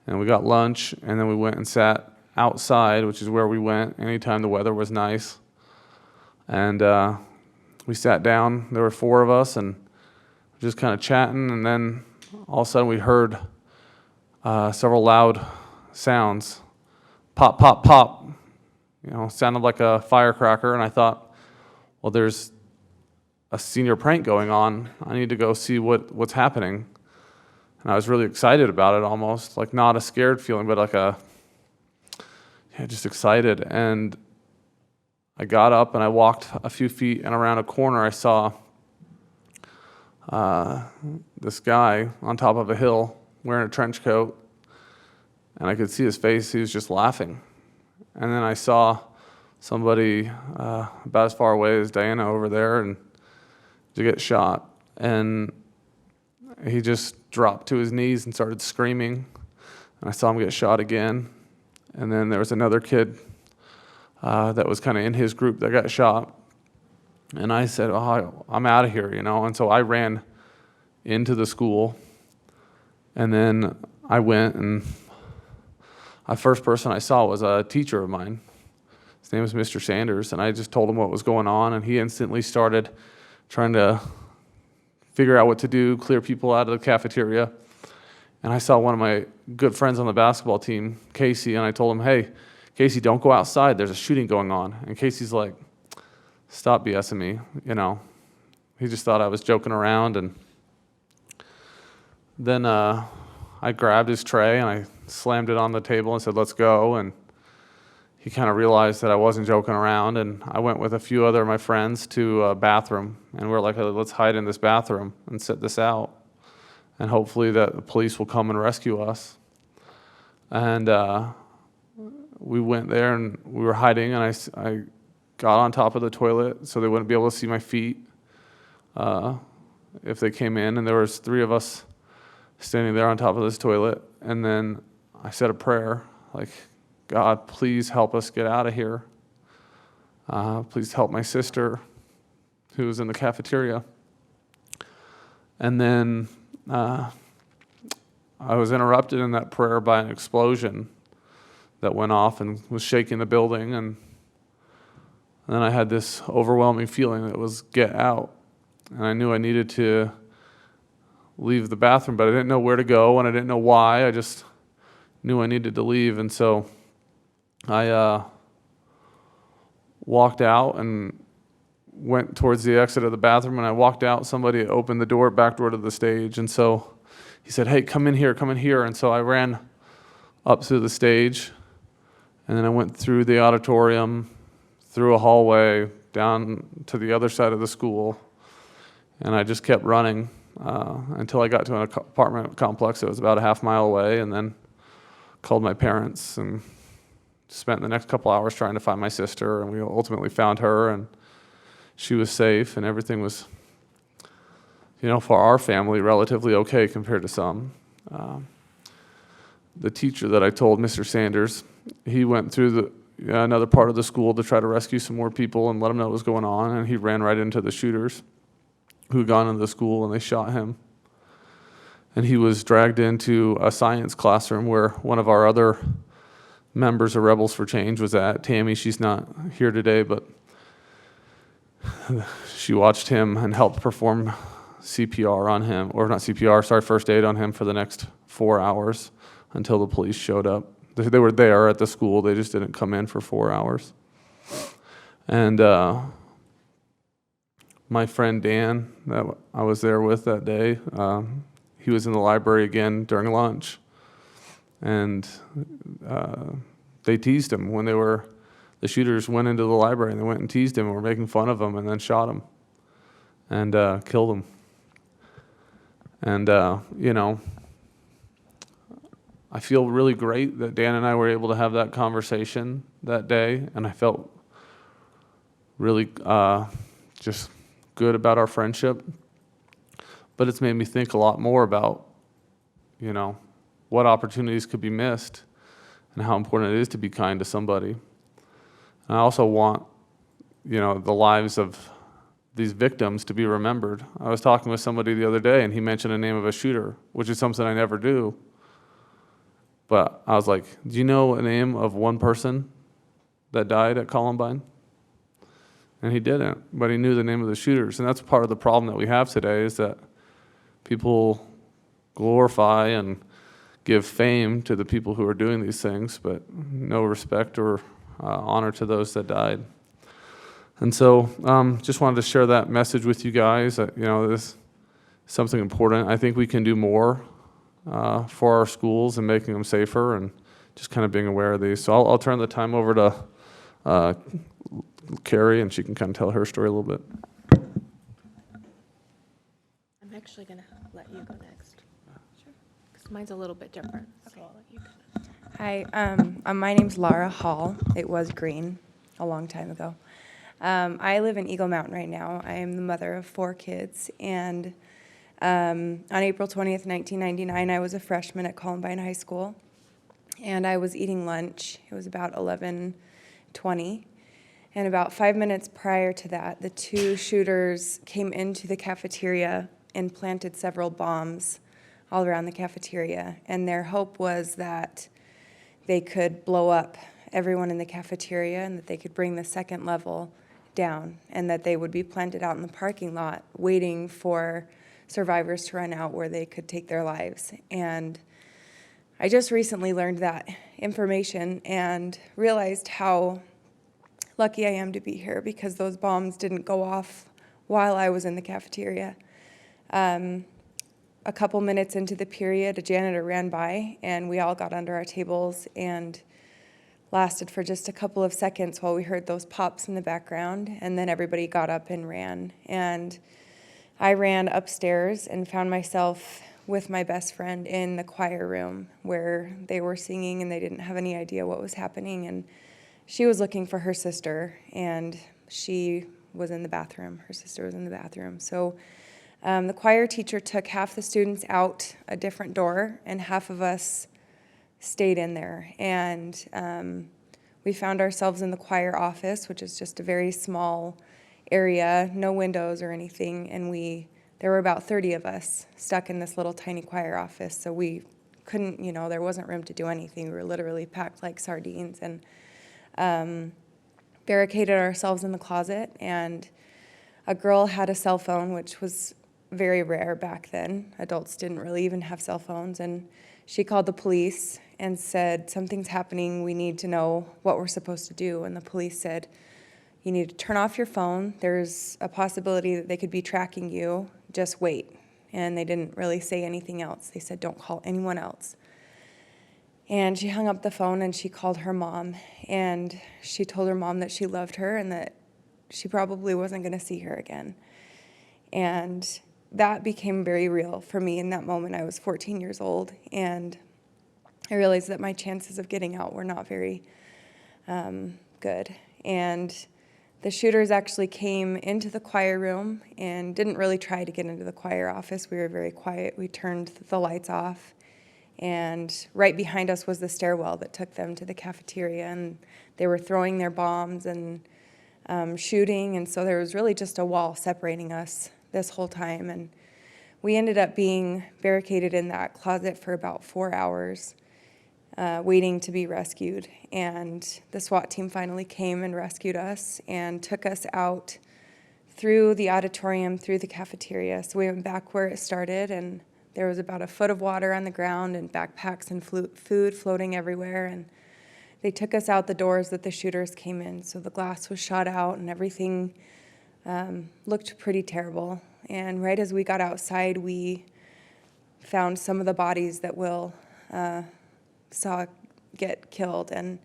and we got lunch, and then we went and sat outside, which is where we went anytime the weather was nice. And we sat down. There were 4 of us, and just kind of chatting, and then all of a sudden we heard several loud sounds. Pop, pop, pop. You know, sounded like a firecracker, and I thought, well, there's a senior prank going on. I need to go see what's happening. And I was really excited about it, almost, like not a scared feeling, but like just excited. And I got up and I walked a few feet, and around a corner I saw this guy on top of a hill wearing a trench coat, and I could see his face. He was just laughing. And then I saw somebody about as far away as Diana over there and to get shot. And he just dropped to his knees and started screaming. And I saw him get shot again. And then there was another kid that was kind of in his group that got shot. And I said, oh, I'm out of here, you know. And so I ran into the school. And then I went, and the first person I saw was a teacher of mine. His name was Mr. Sanders. And I just told him what was going on. And he instantly started trying to figure out what to do, clear people out of the cafeteria. And I saw one of my good friends on the basketball team, Casey, and I told him, hey, Casey, don't go outside. There's a shooting going on. And Casey's like, stop BSing me, you know. He just thought I was joking around. And then I grabbed his tray and I slammed it on the table and said, let's go. And he kind of realized that I wasn't joking around. And I went with a few other of my friends to a bathroom. And we're like, let's hide in this bathroom and sit this out. And hopefully that the police will come and rescue us. And we went there and we were hiding, and I got on top of the toilet so they wouldn't be able to see my feet if they came in. And there was 3 of us standing there on top of this toilet. And then I said a prayer, like, God, please help us get out of here. Please help my sister who was in the cafeteria. And then I was interrupted in that prayer by an explosion that went off and was shaking the building. And then I had this overwhelming feeling that was get out. And I knew I needed to leave the bathroom, but I didn't know where to go, and I didn't know why. I just knew I needed to leave. And so I walked out and went towards the exit of the bathroom. When I walked out, somebody opened the door, back door to the stage. And so he said, hey, come in here, come in here. And so I ran up to the stage, and then I went through the auditorium, through a hallway, down to the other side of the school. And I just kept running until I got to an apartment complex that was about a half mile away, and then called my parents and spent the next couple hours trying to find my sister. And we ultimately found her, and she was safe, and everything was, you know, for our family, relatively okay compared to some. The teacher that I told, Mr. Sanders, he went through another part of the school to try to rescue some more people and let them know what was going on, and he ran right into the shooters who had gone into the school, and they shot him. And he was dragged into a science classroom where one of our other members of Rebels for Change was at. Tammy, she's not here today, but she watched him and helped perform CPR on him, or not CPR, sorry, first aid on him for the next 4 hours until the police showed up. They were there at the school, they just didn't come in for 4 hours. And my friend Dan, that I was there with that day, he was in the library again during lunch. And they teased him when the shooters went into the library, and they went and teased him and were making fun of him, and then shot him and killed him. And, you know, I feel really great that Dan and I were able to have that conversation that day, and I felt really just good about our friendship. But it's made me think a lot more about, you know, what opportunities could be missed and how important it is to be kind to somebody. And I also want, you know, the lives of these victims to be remembered. I was talking with somebody the other day, and he mentioned the name of a shooter, which is something I never do. But I was like, do you know a name of one person that died at Columbine? And he didn't, but he knew the name of the shooters. And that's part of the problem that we have today, is that people glorify and give fame to the people who are doing these things, but no respect or honor to those that died. And so just wanted to share that message with you guys. That, you know, this is something important. I think we can do more for our schools and making them safer, and just kind of being aware of these. So I'll turn the time over to Carrie, and she can kind of tell her story a little bit. I'm actually going to let you go next. Sure. Because mine's a little bit different, so I'll let you go. Hi, my name's Laura Hall. It was Green a long time ago. I live in Eagle Mountain right now. I am the mother of 4 kids, and on April 20th, 1999, I was a freshman at Columbine High School, and I was eating lunch. It was about 11:20, and about 5 minutes prior to that, the 2 shooters came into the cafeteria and planted several bombs all around the cafeteria, and their hope was that they could blow up everyone in the cafeteria and that they could bring the second level down and that they would be planted out in the parking lot waiting for survivors to run out where they could take their lives. And I just recently learned that information and realized how lucky I am to be here because those bombs didn't go off while I was in the cafeteria. A couple minutes into the period, a janitor ran by, and we all got under our tables and lasted for just a couple of seconds while we heard those pops in the background, and then everybody got up and ran. And I ran upstairs and found myself with my best friend in the choir room where they were singing and they didn't have any idea what was happening. And she was looking for her sister, and she was in the bathroom. Her sister was in the bathroom. So the choir teacher took half the students out a different door, and half of us stayed in there. And we found ourselves in the choir office, which is just a very small area, no windows or anything. And there were about 30 of us stuck in this little tiny choir office. So we couldn't, there wasn't room to do anything. We were literally packed like sardines, and barricaded ourselves in the closet. And a girl had a cell phone, which was very rare back then. Adults didn't really even have cell phones. And she called the police and said, something's happening. We need to know what we're supposed to do. And the police said, you need to turn off your phone. There's a possibility that they could be tracking you. Just wait. And they didn't really say anything else. They said, don't call anyone else. And she hung up the phone and she called her mom. And she told her mom that she loved her and that she probably wasn't going to see her again. And that became very real for me in that moment. I was 14 years old, and I realized that my chances of getting out were not very good. And the shooters actually came into the choir room and didn't really try to get into the choir office. We were very quiet. We turned the lights off, and right behind us was the stairwell that took them to the cafeteria, and they were throwing their bombs and shooting, and so there was really just a wall separating us this whole time. And we ended up being barricaded in that closet for about 4 hours, waiting to be rescued. And the SWAT team finally came and rescued us and took us out through the auditorium, through the cafeteria. So we went back where it started, and there was about a foot of water on the ground and backpacks and food floating everywhere. And they took us out the doors that the shooters came in. So the glass was shot out and everything looked pretty terrible. And right as we got outside, we found some of the bodies that Will saw get killed. And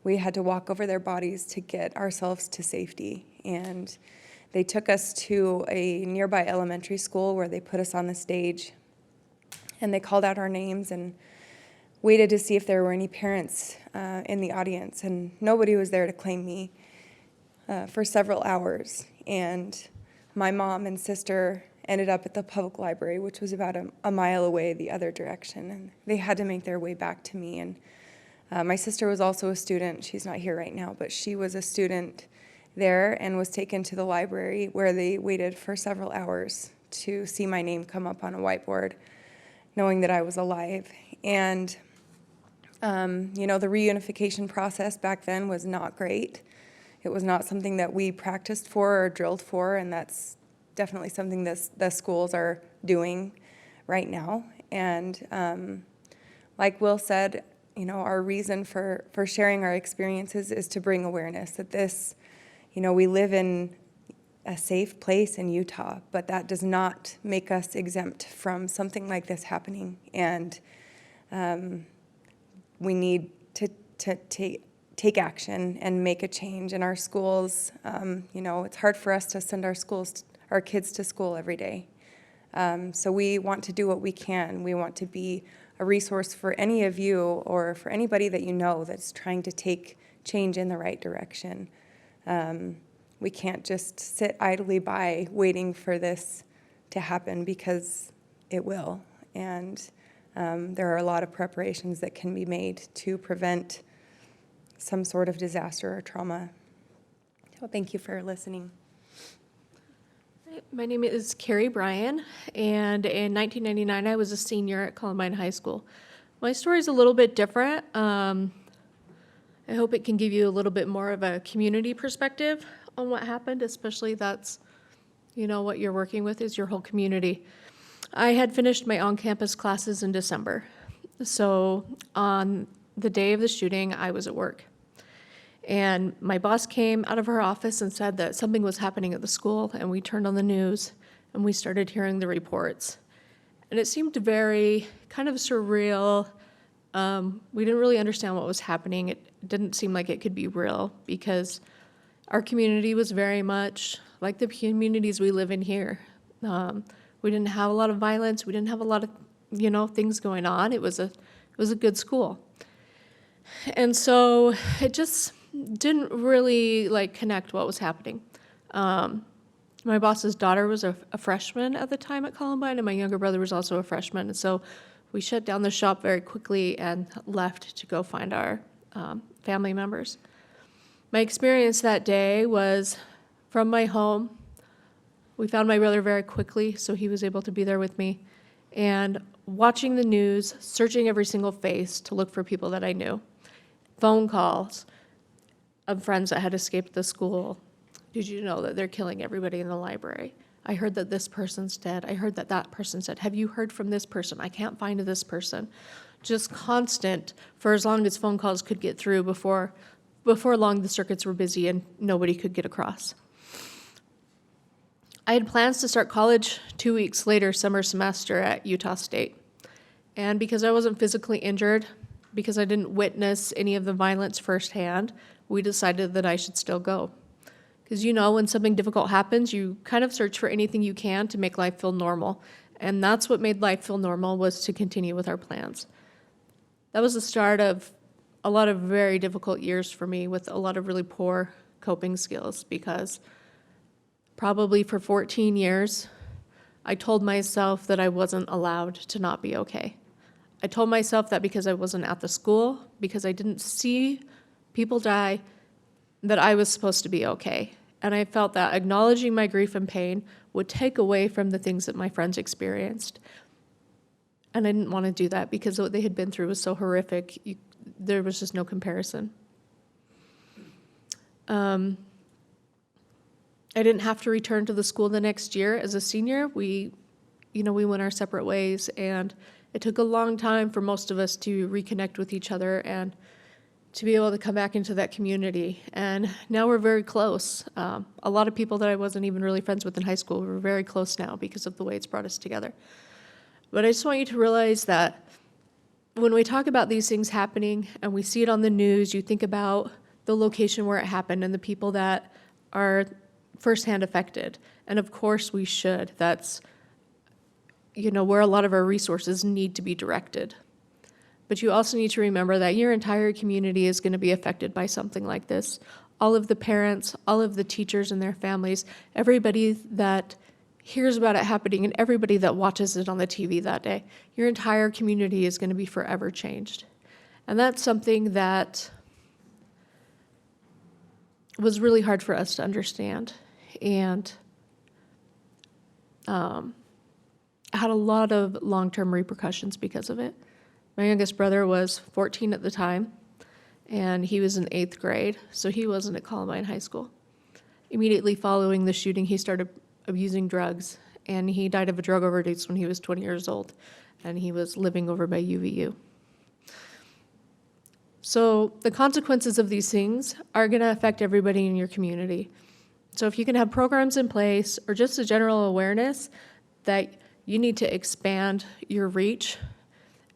we had to walk over their bodies to get ourselves to safety. And they took us to a nearby elementary school where they put us on the stage. And they called out our names and waited to see if there were any parents in the audience. And nobody was there to claim me for several hours. And my mom and sister ended up at the public library, which was about a mile away the other direction. And they had to make their way back to me. And my sister was also a student. She's not here right now, but she was a student there and was taken to the library where they waited for several hours to see my name come up on a whiteboard, knowing that I was alive. And, the reunification process back then was not great. It was not something that we practiced for or drilled for, and that's definitely something the schools are doing right now. And like Will said, our reason for sharing our experiences is to bring awareness that this, we live in a safe place in Utah, but that does not make us exempt from something like this happening. And we need to take action and make a change in our schools. You know, it's hard for us to send our kids to school every day. So we want to do what we can. We want to be a resource for any of you or for anybody that you know that's trying to take change in the right direction. We can't just sit idly by waiting for this to happen, because it will. And there are a lot of preparations that can be made to prevent some sort of disaster or trauma. So thank you for listening. My name is Carrie Bryan, and in 1999, I was a senior at Columbine High School. My story is a little bit different. I hope it can give you a little bit more of a community perspective on what happened, especially that's, you know, what you're working with is your whole community. I had finished my on-campus classes in December. So on the day of the shooting, I was at work. And my boss came out of her office and said that something was happening at the school, and we turned on the news and we started hearing the reports. And it seemed very kind of surreal. We didn't really understand what was happening. It didn't seem like it could be real, because our community was very much like the communities we live in here. We didn't have a lot of violence. We didn't have a lot of, you know, things going on. It was a good school. And so it just didn't really like connect what was happening. My boss's daughter was a freshman at the time at Columbine, and my younger brother was also a freshman. And so we shut down the shop very quickly and left to go find our family members. My experience that day was from my home. We found my brother very quickly, so he was able to be there with me. And watching the news, searching every single face to look for people that I knew. Phone calls of friends that had escaped the school. Did you know that they're killing everybody in the library? I heard that this person's dead. I heard that that person's dead. Have you heard from this person? I can't find this person. Just constant for as long as phone calls could get through. Before long, the circuits were busy and nobody could get across. I had plans to start college 2 weeks later, summer semester at Utah State. And because I wasn't physically injured, because I didn't witness any of the violence firsthand, we decided that I should still go. Because, you know, when something difficult happens, you kind of search for anything you can to make life feel normal. And that's what made life feel normal, was to continue with our plans. That was the start of a lot of very difficult years for me, with a lot of really poor coping skills, because probably for 14 years, I told myself that I wasn't allowed to not be okay. I told myself that because I wasn't at the school, because I didn't see people die, that I was supposed to be okay. And I felt that acknowledging my grief and pain would take away from the things that my friends experienced. And I didn't want to do that, because what they had been through was so horrific. There was just no comparison. I didn't have to return to the school the next year as a senior. We went our separate ways, and it took a long time for most of us to reconnect with each other and to be able to come back into that community. And now we're very close. A lot of people that I wasn't even really friends with in high school, we're very close now because of the way it's brought us together. But I just want you to realize that when we talk about these things happening and we see it on the news, you think about the location where it happened and the people that are firsthand affected. And of course we should. That's, where a lot of our resources need to be directed. But you also need to remember that your entire community is going to be affected by something like this. All of the parents, all of the teachers and their families, everybody that hears about it happening, and everybody that watches it on the TV that day. Your entire community is going to be forever changed. And that's something that was really hard for us to understand, and had a lot of long-term repercussions because of it. My youngest brother was 14 at the time, and he was in 8th grade, so he wasn't at Columbine High School. Immediately following the shooting, he started abusing drugs, and he died of a drug overdose when he was 20 years old, and he was living over by UVU. So the consequences of these things are going to affect everybody in your community. So if you can have programs in place, or just a general awareness that you need to expand your reach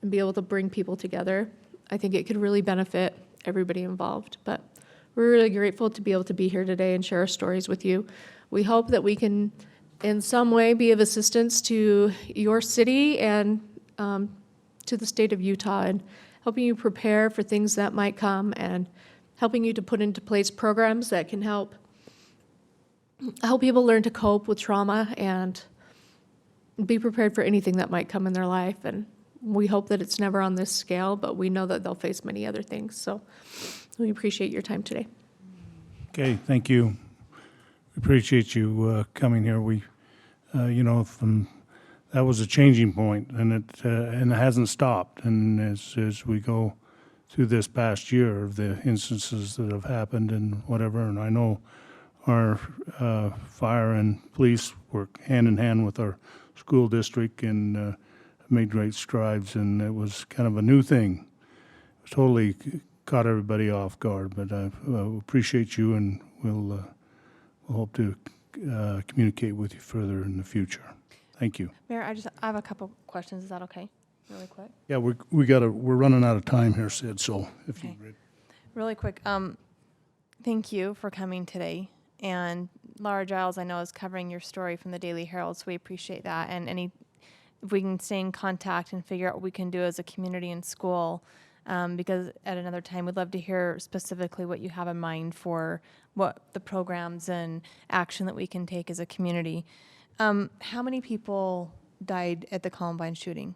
and be able to bring people together, I think it could really benefit everybody involved. But we're really grateful to be able to be here today and share our stories with you. We hope that we can, in some way, be of assistance to your city and to the state of Utah, and helping you prepare for things that might come, and helping you to put into place programs that can help people learn to cope with trauma and be prepared for anything that might come in their life. And we hope that it's never on this scale, but we know that they'll face many other things. So we appreciate your time today. Okay, thank you. We appreciate you coming here. We, that was a changing point, and it hasn't stopped. And as we go through this past year of the instances that have happened and whatever, and I know our fire and police work hand in hand with our school district and made great strides, and it was kind of a new thing. It totally caught everybody off guard, but I appreciate you, and we'll hope to communicate with you further in the future. Thank you. Mayor, I have a couple questions. Is that okay? Really quick? Yeah, we're running out of time here, Sid, so if you. Okay. Really quick. Thank you for coming today. And Laura Giles, I know, is covering your story from the Daily Herald, so we appreciate that. And if we can stay in contact and figure out what we can do as a community and school, because at another time we'd love to hear specifically what you have in mind for what the programs and action that we can take as a community. How many people died at the Columbine shooting?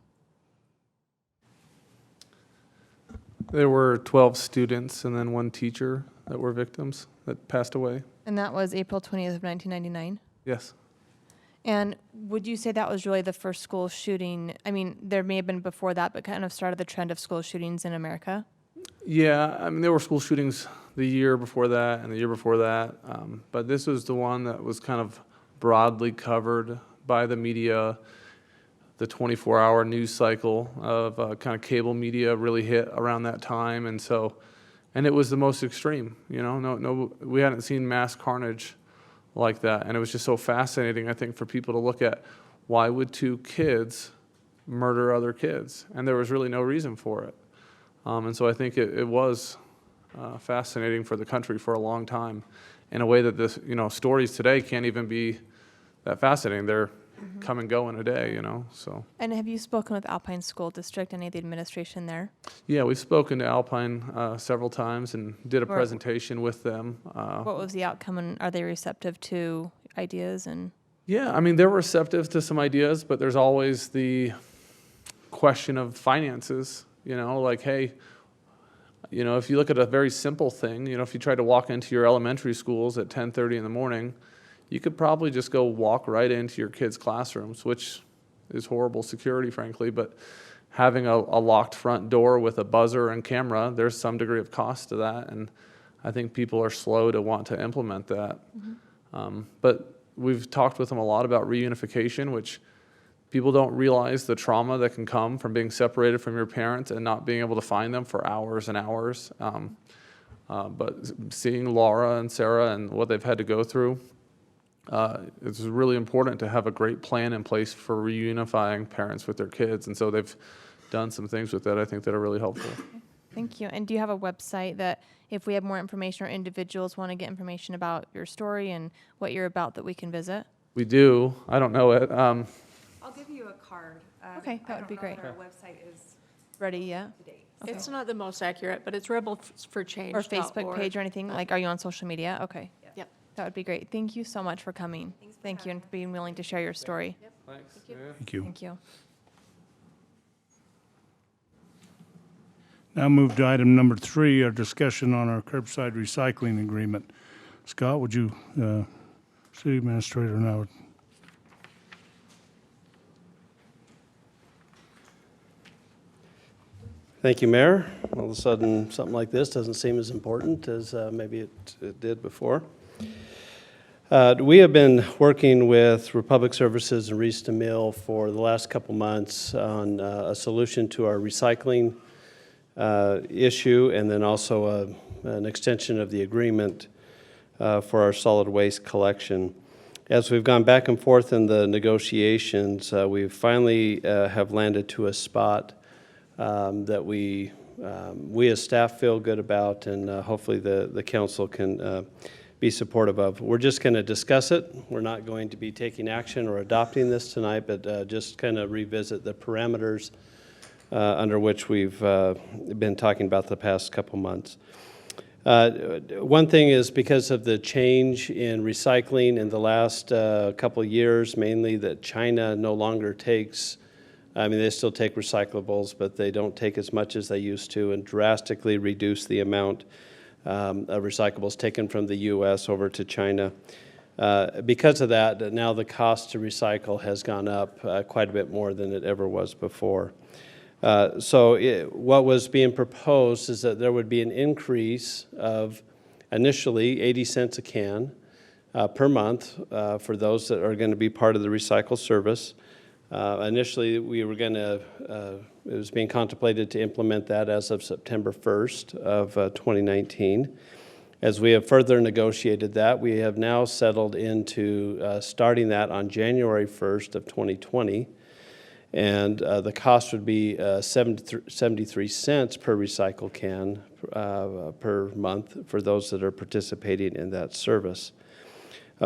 There were 12 students and then one teacher that were victims that passed away. And that was April 20th of 1999? Yes. And would you say that was really the first school shooting? I mean, there may have been before that, but kind of started the trend of school shootings in America? Yeah, I mean, there were school shootings the year before that and the year before that, but this was the one that was kind of broadly covered by the media. The 24-hour news cycle of kind of cable media really hit around that time, and it was the most extreme. No, we hadn't seen mass carnage like that, and it was just so fascinating, I think, for people to look at why would two kids murder other kids, and there was really no reason for it. And so I think it was fascinating for the country for a long time, in a way that this, stories today can't even be that fascinating. They're come and go in a day, so. And have you spoken with Alpine School District, any of the administration there? Yeah, we've spoken to Alpine several times and did a presentation with them. What was the outcome, and are they receptive to ideas? And Yeah, I mean, they're receptive to some ideas, but there's always the question of finances, like, hey, if you look at a very simple thing, if you try to walk into your elementary schools at 10:30 in the morning, you could probably just go walk right into your kids' classrooms, which is horrible security, frankly, but having a locked front door with a buzzer and camera, there's some degree of cost to that, and I think people are slow to want to implement that. But we've talked with them a lot about reunification, which people don't realize the trauma that can come from being separated from your parents and not being able to find them for hours and hours. But seeing Laura and Sarah and what they've had to go through, it's really important to have a great plan in place for reunifying parents with their kids. And so they've done some things with that, I think, that are really helpful. thank you. And do you have a website that if we have more information or individuals want to get information about your story and what you're about, that we can visit? We do. I don't know it. I'll give you a card. Okay, that would be great. Our website is Ready yet? to date. It's not the most accurate, but it's Rebel for Change. Or Facebook page or anything? Like, are you on social media? Okay. Yep. That would be great. Thank you so much for coming. Thank you, and for being willing to share your story. Thanks. Thank you. Thank you. Now move to item number 3, our discussion on our curbside recycling agreement. Scott, would you, City Administrator, now? Thank you, Mayor. All of a sudden, something like this doesn't seem as important as maybe it did before. We have been working with Republic Services and Reese DeMille for the last couple months on a solution to our recycling issue, and then also an extension of the agreement for our solid waste collection. As we've gone back and forth in the negotiations, we finally have landed to a spot that we we as staff feel good about, and hopefully the council can be supportive of. We're just going to discuss it. We're not going to be taking action or adopting this tonight, but just kind of revisit the parameters under which we've been talking about the past couple months. One thing is because of the change in recycling in the last couple of years, mainly that China no longer takes, I mean, they still take recyclables, but they don't take as much as they used to, and drastically reduce the amount of recyclables taken from the U.S. over to China. Because of that, now the cost to recycle has gone up quite a bit more than it ever was before. What was being proposed is that there would be an increase of initially 80 cents a can per month for those that are going to be part of the recycle service. Initially, we were going to, it was being contemplated to implement that as of September 1st of 2019. As we have further negotiated that, we have now settled into starting that on January 1st of 2020. And the cost would be 73 cents per recycle can per month for those that are participating in that service.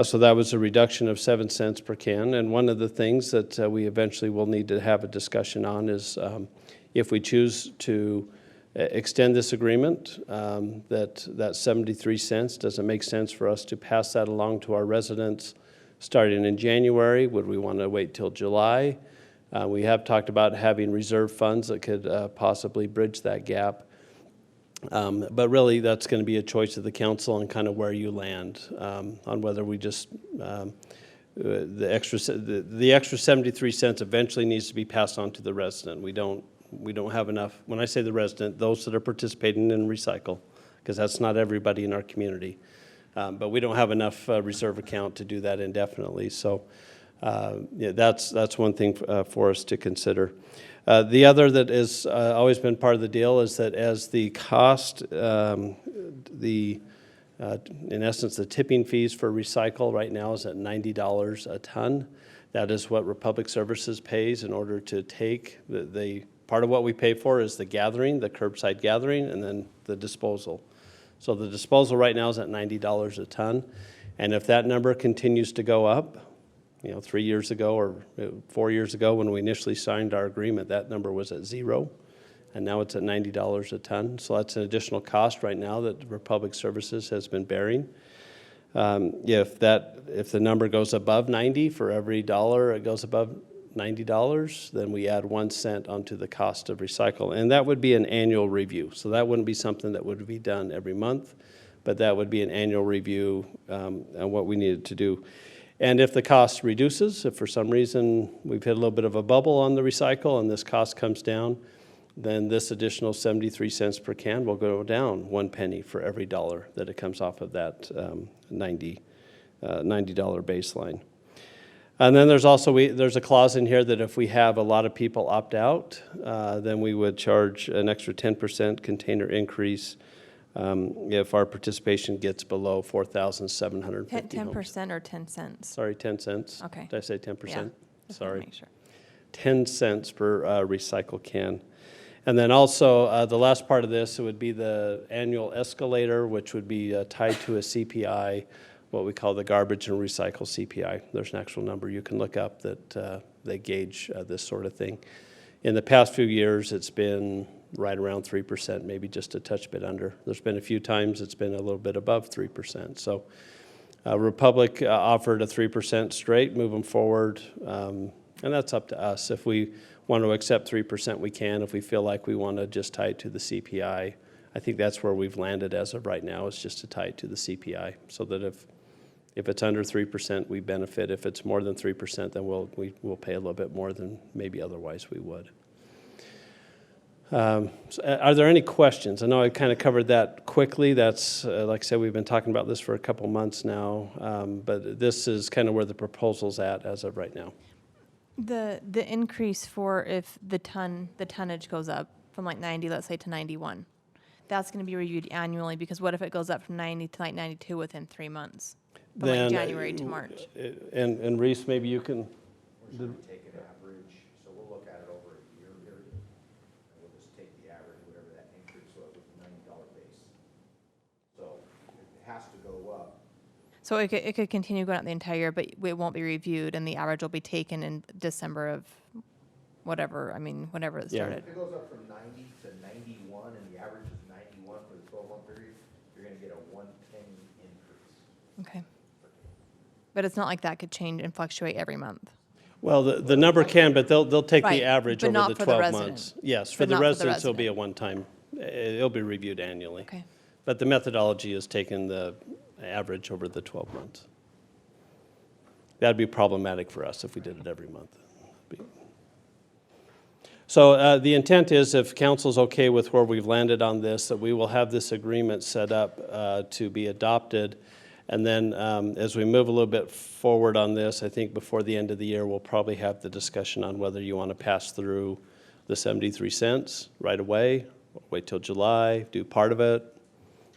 So that was a reduction of 7 cents per can. And one of the things that we eventually will need to have a discussion on is if we choose to extend this agreement, that 73 cents, does it make sense for us to pass that along to our residents starting in January? Would we want to wait till July? We have talked about having reserve funds that could possibly bridge that gap. But really, that's going to be a choice of the council and kind of where you land on whether we just, the extra 73 cents eventually needs to be passed on to the resident. We don't have enough, when I say the resident, those that are participating in recycle, because that's not everybody in our community. But we don't have enough reserve account to do that indefinitely. So yeah, that's one thing for us to consider. The other that has always been part of the deal is that as the cost, in essence, the tipping fees for recycle right now is at $90 a ton. That is what Republic Services pays in order to take part of what we pay for is the gathering, the curbside gathering, and then the disposal. So the disposal right now is at $90 a ton. And if that number continues to go up, 3 years ago or 4 years ago when we initially signed our agreement, that number was at 0, and now it's at $90 a ton. So that's an additional cost right now that Republic Services has been bearing. If the number goes above 90, for every dollar it goes above $90, then we add 1 cent onto the cost of recycle, and that would be an annual review. So that wouldn't be something that would be done every month, but that would be an annual review on what we needed to do. And if the cost reduces, if for some reason we've hit a little bit of a bubble on the recycle and this cost comes down, then this additional 73 cents per can will go down 1 penny for every dollar that it comes off of that $90 baseline. And then there's also, there's a clause in here that if we have a lot of people opt out, then we would charge an extra 10% container increase if our participation gets below 4,750 homes. 10% or 10 cents? Sorry, 10 cents. Okay. Did I say 10%? Yeah. Sorry. Make sure. 10 cents per recycle can. And then also, the last part of this, it would be the annual escalator, which would be tied to a CPI, what we call the garbage and recycle CPI. There's an actual number you can look up that they gauge this sort of thing. In the past few years, it's been right around 3%, maybe just a touch bit under. There's been a few times it's been a little bit above 3%. So Republic offered a 3% straight moving forward, and that's up to us. If we want to accept 3%, we can. If we feel like we want to just tie it to the CPI, I think that's where we've landed as of right now, is just to tie it to the CPI, so that if it's under 3%, we benefit. If it's more than 3%, then we'll pay a little bit more than maybe otherwise we would. So are there any questions? I know I kind of covered that quickly. That's, like I said, we've been talking about this for a couple months now, but this is kind of where the proposal's at as of right now. The increase for if the tonnage goes up from like 90, let's say, to 91, that's going to be reviewed annually, because what if it goes up from 90 to like 92 within 3 months, from like January to March? And Reese, maybe you can. Take an average, so we'll look at it over a year period, and we'll just take the average, whatever that So it could continue going out the entire year, but it won't be reviewed, and the average will be taken in December of whatever, whenever it Yeah. started. If it goes up from 90 to 91 and the average is 91 for the 12-month period, you're going to get a 110 increase. Okay. But it's not like that could change and fluctuate every month. Well, the number can, but they'll take Right, the average but over not the for the 12 resident. months. Yes, for But the not for the residents, it'll be a resident. one-time, it'll be reviewed annually. Okay. But the methodology is taking the average over the 12 months. That'd be problematic for us if we did it every month. So the intent is, if council's okay with where we've landed on this, that we will have this agreement set up to be adopted. And then as we move a little bit forward on this, I think before the end of the year, we'll probably have the discussion on whether you want to pass through the 73 cents right away, or wait till July, do part of it,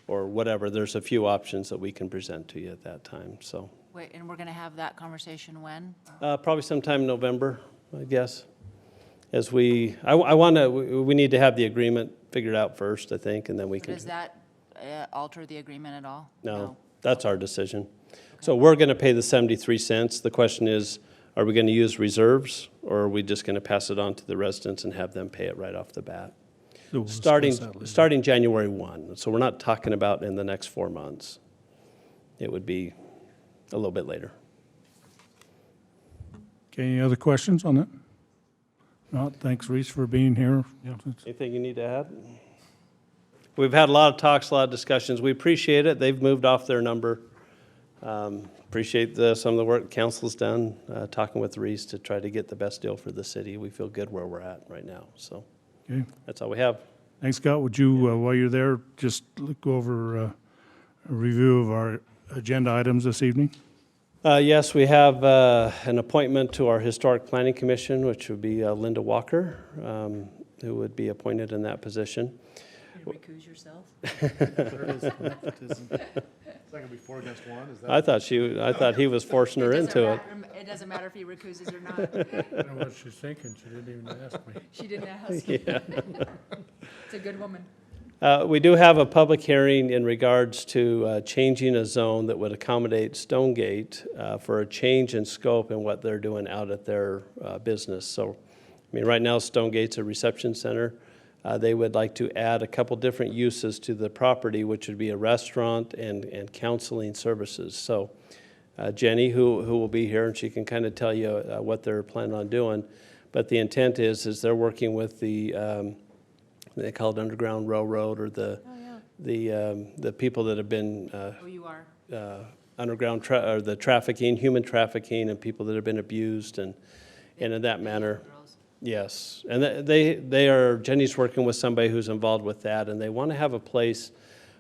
or whatever. There's a few options that we can present to you at that time, so. Wait, and we're going to have that conversation when? Probably sometime in November, I guess. As we need to have the agreement figured out first, I think, and then we can. Does that alter the agreement at all? No, that's our decision. So we're going to pay the 73 cents. The question is, are we going to use reserves, or are we just going to pass it on to the residents and have them pay it right off the bat? So we'll discuss that later. Starting January 1. So we're not talking about in the next 4 months. It would be a little bit later. Okay, any other questions on that? Not, thanks, Reese, for being here. Anything you need to add? We've had a lot of talks, a lot of discussions. We appreciate it. They've moved off their number. Appreciate some of the work council's done, talking with Reese to try to get the best deal for the city. We feel good where we're at right now, so Okay, that's all we have. thanks, Scott. Would you, while you're there, just look over a review of our agenda items this evening? Yes, we have an appointment to our Historic Planning Commission, which would be Linda Walker, who would be appointed in that position. You recuse yourself? Second before against one, is that? I thought he was forcing her into it. It doesn't matter if he recuses or not. I don't know what she's thinking. She didn't even ask me. She didn't ask. It's a good woman. We do have a public hearing in regards to changing a zone that would accommodate Stonegate for a change in scope in what they're doing out at their business. So, right now Stonegate's a reception center. They would like to add a couple different uses to the property, which would be a restaurant and counseling services. So Jenny, who will be here, and she can kind of tell you what they're planning on doing. But the intent is they're working with the they call it Underground Railroad, or the people that have been underground or the trafficking, human trafficking, and people that have been abused, and in that manner. Yes, and Jenny's working with somebody who's involved with that, and they want to have a place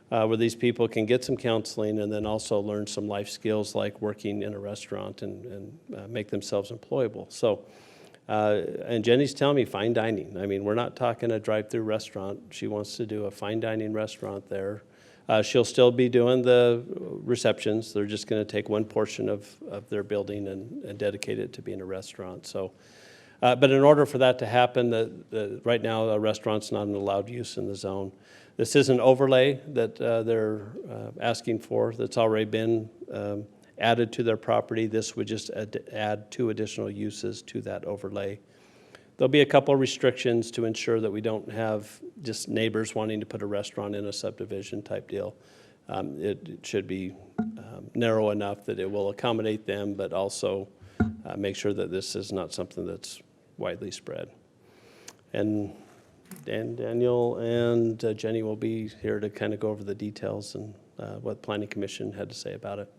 where these people can get some counseling and then also learn some life skills like working in a restaurant and make themselves employable. So. And Jenny's telling me fine dining. We're not talking a drive-through restaurant. She wants to do a fine dining restaurant there. She'll still be doing the receptions. They're just going to take one portion of their building and dedicate it to being a restaurant. So, but in order for that to happen, right now a restaurant's not an allowed use in the zone. This is an overlay that they're asking for that's already been added to their property. This would just add 2 additional uses to that overlay. There'll be a couple of restrictions to ensure that we don't have just neighbors wanting to put a restaurant in a subdivision type deal. It should be narrow enough that it will accommodate them, but also make sure that this is not something that's widely spread. And Daniel and Jenny will be here to kind of go over the details and what Planning Commission had to say about it.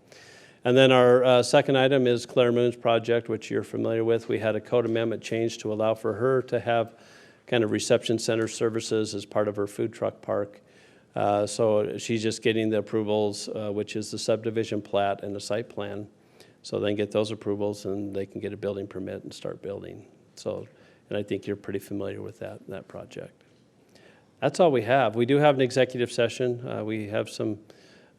And then our second item is Claire Moon's project, which you're familiar with. We had a code amendment change to allow for her to have kind of reception center services as part of her food truck park. So she's just getting the approvals, which is the subdivision plat and the site plan. So they can get those approvals and they can get a building permit and start building. So, and I think you're pretty familiar with that project. That's all we have. We do have an executive session. We have some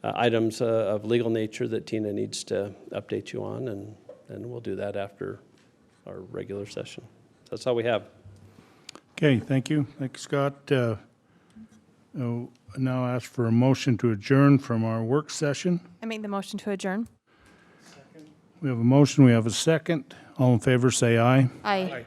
items of legal nature that Tina needs to update you on, and we'll do that after our regular session. That's all we have. Okay, thank you. Thank you, Scott. Now ask for a motion to adjourn from our work session. I make the motion to adjourn. We have a motion, we have a second. All in favor, say aye. Aye.